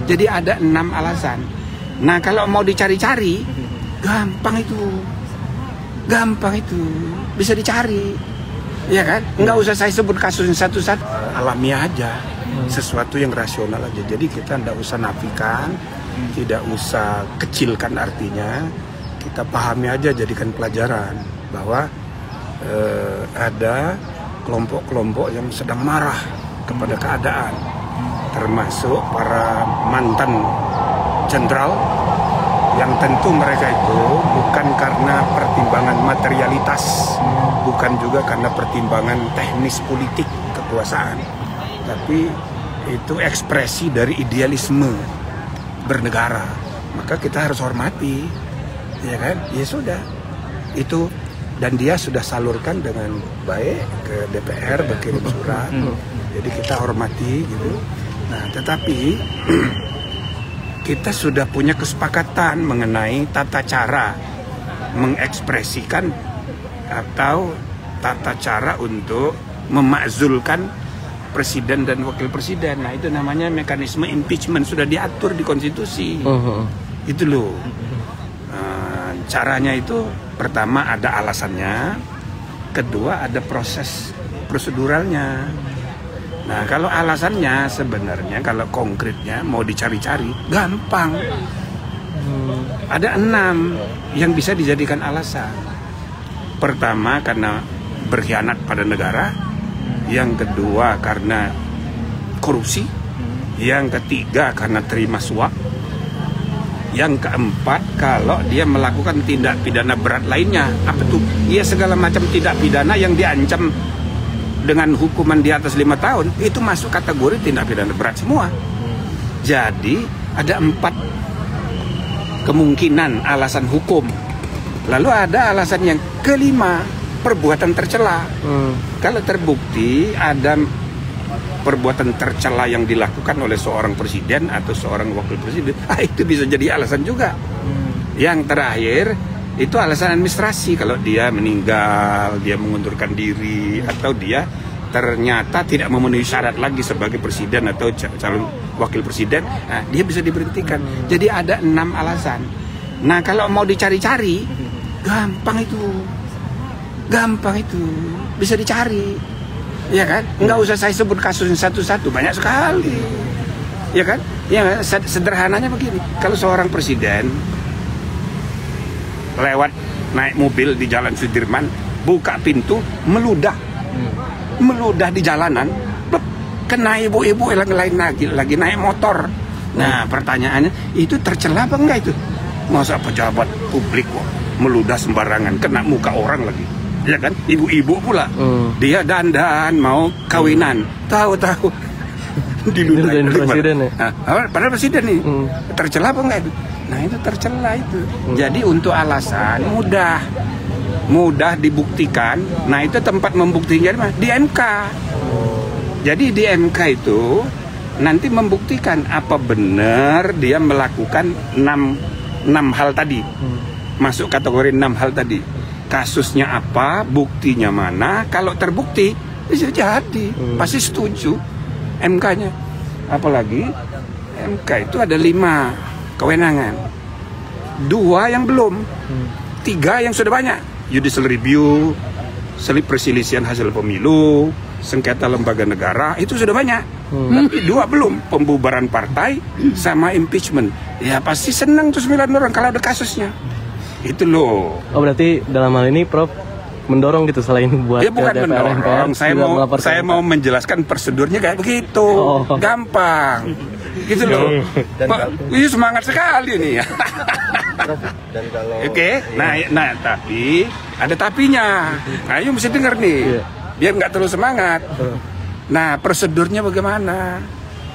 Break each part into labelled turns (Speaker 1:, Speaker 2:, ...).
Speaker 1: Jadi ada 6 alasan. Nah kalau mau dicari-cari, gampang itu. Gampang itu. Bisa dicari. Ya kan? Nggak usah saya sebut kasusnya satu-satu. Alamiah aja. Sesuatu yang rasional aja. Jadi kita nggak usah nafikan, tidak usah kecilkan artinya. Kita pahami aja, jadikan pelajaran. Bahwa ada kelompok-kelompok yang sedang marah kepada keadaan, termasuk para mantan jenderal yang tentu mereka itu bukan karena pertimbangan materialitas, bukan juga karena pertimbangan teknis politik kekuasaan, tapi itu ekspresi dari idealisme bernegara. Maka kita harus hormati, ya kan? Ya sudah, itu. Dan dia sudah salurkan dengan baik ke DPR, berkirim surat. Jadi kita hormati gitu. Nah, tetapi kita sudah punya kesepakatan mengenai tata cara mengekspresikan atau tata cara untuk memakzulkan presiden dan wakil presiden. Nah, itu namanya mekanisme impeachment, sudah diatur di konstitusi. Itu loh. Caranya itu pertama ada alasannya, kedua ada proses proseduralnya. Nah kalau alasannya sebenarnya kalau konkretnya mau dicari-cari gampang. Ada 6 yang bisa dijadikan alasan. Pertama karena berkhianat pada negara, yang kedua karena korupsi, yang ketiga karena terima suap, yang keempat kalau dia melakukan tindak pidana berat lainnya. Apa tuh? Iya, segala macam tindak pidana yang diancam dengan hukuman di atas 5 tahun itu masuk kategori tindak pidana berat semua. Jadi ada 4 kemungkinan alasan hukum. Lalu ada alasan yang kelima, perbuatan tercela. Kalau terbukti ada perbuatan tercela yang dilakukan oleh seorang presiden atau seorang wakil presiden, itu bisa jadi alasan juga. Yang terakhir itu alasan administrasi, kalau dia meninggal, dia mengundurkan diri, atau dia ternyata tidak memenuhi syarat lagi sebagai presiden atau calon wakil presiden, nah, dia bisa diberhentikan. Jadi ada 6 alasan. Nah kalau mau dicari-cari, gampang itu, bisa dicari. Ya kan? Nggak usah saya sebut kasusnya satu-satu, banyak sekali. Ya kan? Ya, sederhananya begini. Kalau seorang presiden lewat naik mobil di Jalan Sudirman, buka pintu, meludah di jalanan, kena ibu-ibu yang lain lagi naik motor. Nah, pertanyaannya, itu tercela apa enggak itu? Masa pejabat publik kok meludah sembarangan, kena muka orang lagi? Ya kan, ibu-ibu pula, dia dandan mau kawinan, tahu-tahu diludahin presiden ya. Nah, padahal presiden nih, tercela apa enggak itu? Nah itu tercela itu. Jadi untuk alasan mudah dibuktikan. Nah itu tempat membuktikan di MK. Jadi di MK itu nanti membuktikan apa benar dia melakukan 6 hal tadi, masuk kategori 6 hal tadi. Kasusnya apa, buktinya mana, kalau terbukti bisa jadi, pasti setuju MK-nya. Apalagi MK itu ada 5 kewenangan, 2 yang belum, 3 yang sudah banyak. Judicial review, perselisihan hasil pemilu, sengketa lembaga negara, itu sudah banyak. Tapi 2 belum, pembubaran partai sama impeachment. Ya pasti senang tuh 9 orang kalau ada kasusnya. Itu loh. Oh berarti dalam hal ini Prof mendorong gitu selain buat ya, bukan DPR, mendorong. Saya mau menjelaskan prosedurnya kayak begitu. Gampang. Gitu loh. Ini semangat sekali nih ya. Oke. Nah tapi ada tapinya. Ayo mesti denger nih. Biar nggak terlalu semangat. Nah, prosedurnya bagaimana?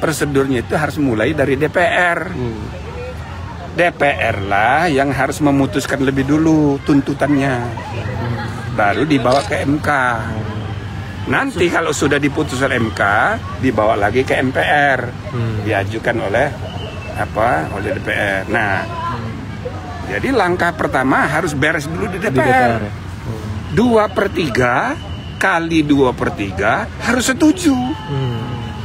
Speaker 1: Prosedurnya itu harus mulai dari DPR. DPR lah yang harus memutuskan lebih dulu tuntutannya, baru dibawa ke MK. Nanti kalau sudah diputuskan MK, dibawa lagi ke MPR, diajukan oleh DPR. Nah, jadi langkah pertama harus beres dulu di DPR. 2/3 kali 2/3 harus setuju.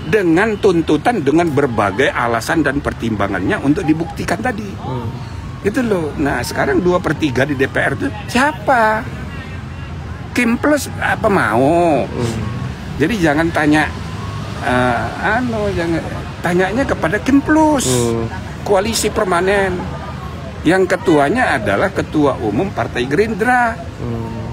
Speaker 1: dengan tuntutan dengan berbagai alasan dan pertimbangannya untuk dibuktikan tadi. Itu loh. Nah sekarang 2/3 di DPR itu siapa? Kim Plus apa mau? Jadi jangan tanya, jangan tanyanya kepada Kim Plus, koalisi permanen. Yang ketuanya adalah Ketua Umum Partai Gerindra.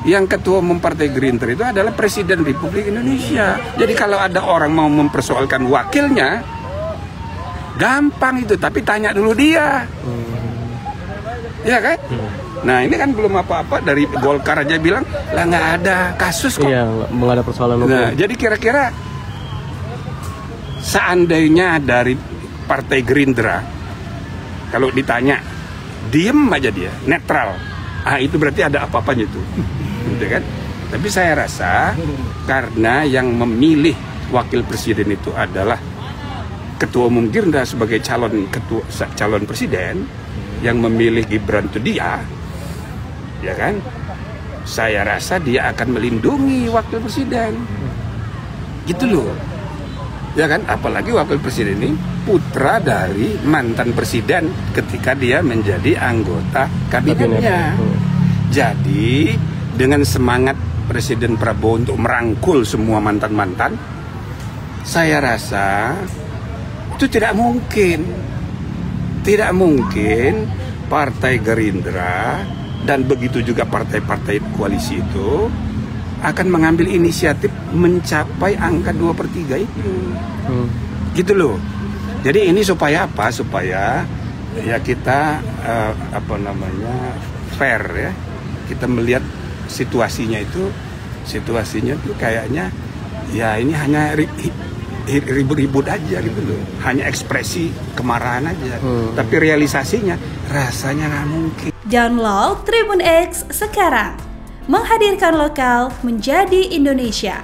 Speaker 1: Yang Ketua Umum Partai Gerindra itu adalah Presiden Republik Indonesia. Jadi kalau ada orang mau mempersoalkan wakilnya, gampang itu, tapi tanya dulu dia. Iya kan? Nah ini kan belum apa-apa, dari Golkar aja bilang lah nggak ada kasus kok.
Speaker 2: Iya, nggak ada persoalan.
Speaker 1: Nah, jadi kira-kira seandainya dari Partai Gerindra, kalau ditanya diem aja dia, netral, itu berarti ada apa-apanya itu, gitu kan? Tapi saya rasa karena yang memilih wakil presiden itu adalah Ketua Umum Gerindra sebagai calon presiden, yang memilih Gibran itu dia, ya kan? Saya rasa dia akan melindungi wakil presiden, gitu loh, ya kan? Apalagi wakil presiden ini putra dari mantan presiden ketika dia menjadi anggota kabinetnya. Jadi dengan semangat Presiden Prabowo untuk merangkul semua mantan-mantan, saya rasa itu tidak mungkin. Tidak mungkin Partai Gerindra dan begitu juga partai-partai koalisi itu akan mengambil inisiatif mencapai angka 2/3 itu. Gitu loh. Jadi ini supaya apa? Supaya ya kita fair ya. Kita melihat situasinya itu kayaknya ya ini hanya ribut-ribut aja gitu loh, hanya ekspresi kemarahan aja, tapi realisasinya rasanya nggak mungkin.
Speaker 3: Download Tribun X sekarang, menghadirkan lokal menjadi Indonesia.